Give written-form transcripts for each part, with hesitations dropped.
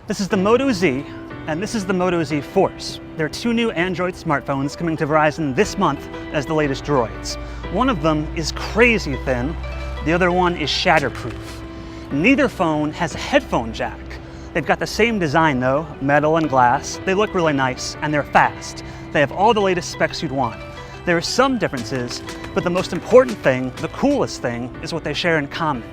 This is the Moto Z, and this is the Moto Z Force. There are two new Android smartphones coming to Verizon this month as the latest droids. One of them is crazy thin, the other one is shatterproof. Neither phone has a headphone jack. They've got the same design though, metal and glass. They look really nice, and they're fast. They have all the latest specs you'd want. There are some differences, but the most important thing, the coolest thing, is what they share in common.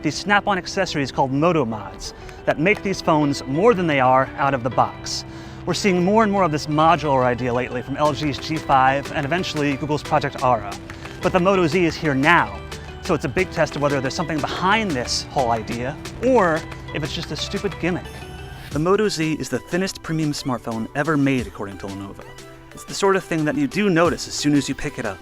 These snap-on accessories called Moto mods that make these phones more than they are out of the box. We're seeing more and more of this modular idea lately from LG's G5 and eventually Google's Project Aura. But the Moto Z is here now, so it's a big test of whether there's something behind this whole idea or if it's just a stupid gimmick. The Moto Z is the thinnest premium smartphone ever made according to Lenovo. It's the sort of thing that you do notice as soon as you pick it up.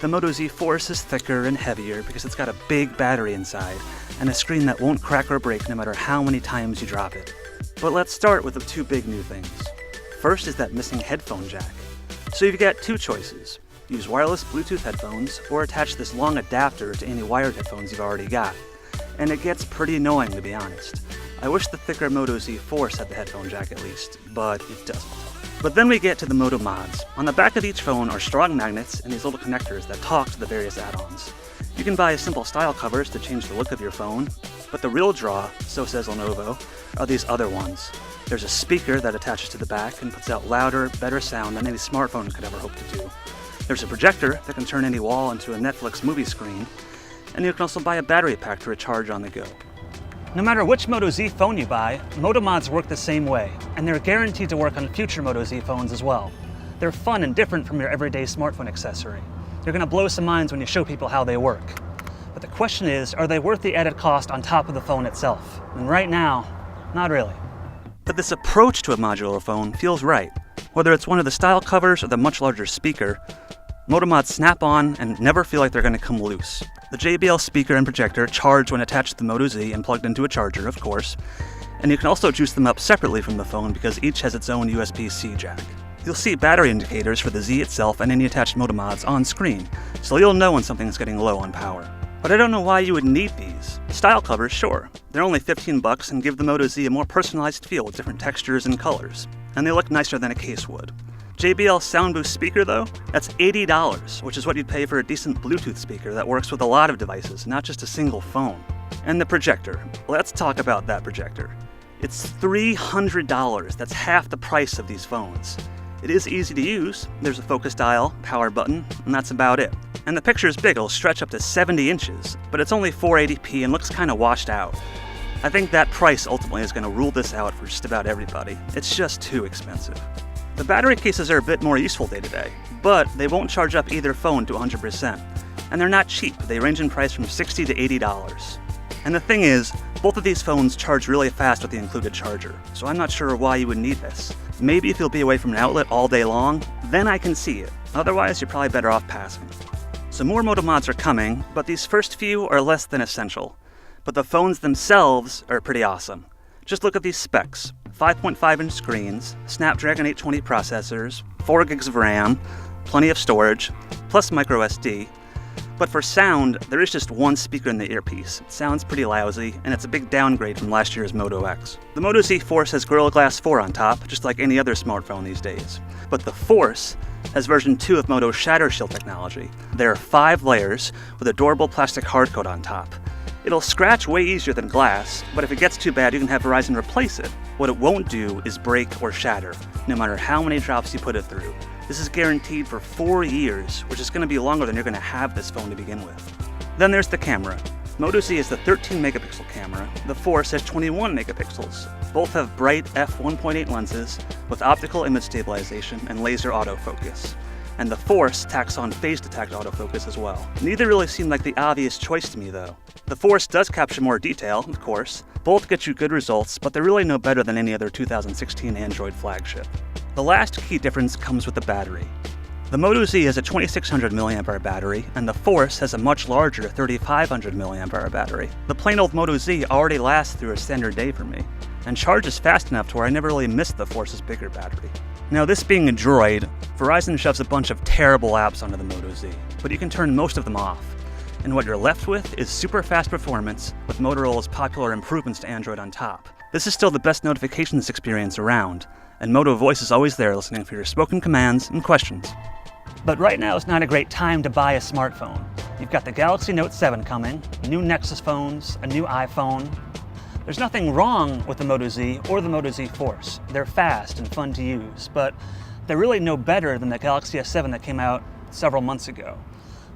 The Moto Z Force is thicker and heavier because it's got a big battery inside and a screen that won't crack or break no matter how many times you drop it. But let's start with the two big new things. First is that missing headphone jack. So you've got two choices. Use wireless Bluetooth headphones or attach this long adapter to any wired headphones you've already got. And it gets pretty annoying, to be honest. I wish the thicker Moto Z Force had the headphone jack at least, but it doesn't. But then we get to the Moto mods. On the back of each phone are strong magnets and these little connectors that talk to the various add-ons. You can buy simple style covers to change the look of your phone, but the real draw, so says Lenovo, are these other ones. There's a speaker that attaches to the back and puts out louder, better sound than any smartphone could ever hope to do. There's a projector that can turn any wall into a Netflix movie screen, and you can also buy a battery pack to recharge on the go. No matter which Moto Z phone you buy, Moto mods work the same way, and they're guaranteed to work on future Moto Z phones as well. They're fun and different from your everyday smartphone accessory. You're gonna blow some minds when you show people how they work. But the question is, are they worth the added cost on top of the phone itself? And right now, not really. But this approach to a modular phone feels right. Whether it's one of the style covers or the much larger speaker, Moto mods snap on and never feel like they're gonna come loose. The JBL speaker and projector charge when attached to the Moto Z and plugged into a charger, of course, and you can also juice them up separately from the phone because each has its own USB-C jack. You'll see battery indicators for the Z itself and any attached Moto mods on screen, so you'll know when something's getting low on power. But I don't know why you would need these. Style covers, sure. They're only $15 and give the Moto Z a more personalized feel with different textures and colors, and they look nicer than a case would. JBL Sound Boost speaker though, that's $80, which is what you'd pay for a decent Bluetooth speaker that works with a lot of devices, not just a single phone. And the projector, let's talk about that projector. It's $300, that's half the price of these phones. It is easy to use, there's a focus dial, power button, and that's about it. And the picture is big, it'll stretch up to 70 inches, but it's only 480p and looks kinda washed out. I think that price ultimately is gonna rule this out for just about everybody. It's just too expensive. The battery cases are a bit more useful day to day, but they won't charge up either phone to 100%. And they're not cheap, they range in price from $60 to $80. And the thing is, both of these phones charge really fast with the included charger, so I'm not sure why you would need this. Maybe if you'll be away from an outlet all day long, then I can see it. Otherwise, you're probably better off passing. So more Moto mods are coming, but these first few are less than essential. But the phones themselves are pretty awesome. Just look at these specs. 5.5-inch screens, Snapdragon 820 processors, 4 gigs of RAM, plenty of storage, plus micro SD. But for sound, there is just one speaker in the earpiece. It sounds pretty lousy, and it's a big downgrade from last year's Moto X. The Moto Z Force has Gorilla Glass 4 on top, just like any other smartphone these days. But the Force has version 2 of Moto's Shatter Shield technology. There are 5 layers with a durable plastic hardcoat on top. It'll scratch way easier than glass, but if it gets too bad, you can have Verizon replace it. What it won't do is break or shatter, no matter how many drops you put it through. This is guaranteed for 4 years, which is going to be longer than you're going to have this phone to begin with. Then there's the camera. Moto Z is the 13-megapixel camera. The Force has 21 megapixels. Both have bright f1.8 lenses with optical image stabilization and laser autofocus. And the Force tacks on phase detect autofocus as well. Neither really seemed like the obvious choice to me though. The Force does capture more detail, of course. Both get you good results, but they're really no better than any other 2016 Android flagship. The last key difference comes with the battery. The Moto Z has a 2600 mAh battery, and the Force has a much larger 3500 mAh battery. The plain old Moto Z already lasts through a standard day for me, and charges fast enough to where I never really missed the Force's bigger battery. Now, this being a Droid, Verizon shoves a bunch of terrible apps onto the Moto Z, but you can turn most of them off. And what you're left with is super fast performance with Motorola's popular improvements to Android on top. This is still the best notifications experience around, and Moto Voice is always there listening for your spoken commands and questions. But right now is not a great time to buy a smartphone. You've got the Galaxy Note 7 coming, new Nexus phones, a new iPhone. There's nothing wrong with the Moto Z or the Moto Z Force. They're fast and fun to use, but they're really no better than the Galaxy S7 that came out several months ago.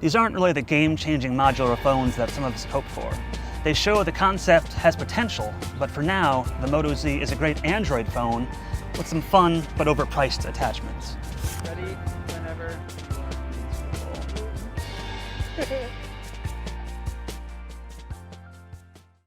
These aren't really the game-changing modular phones that some of us hope for. They show the concept has potential, but for now, the Moto Z is a great Android phone with some fun but overpriced attachments. Ready whenever you want.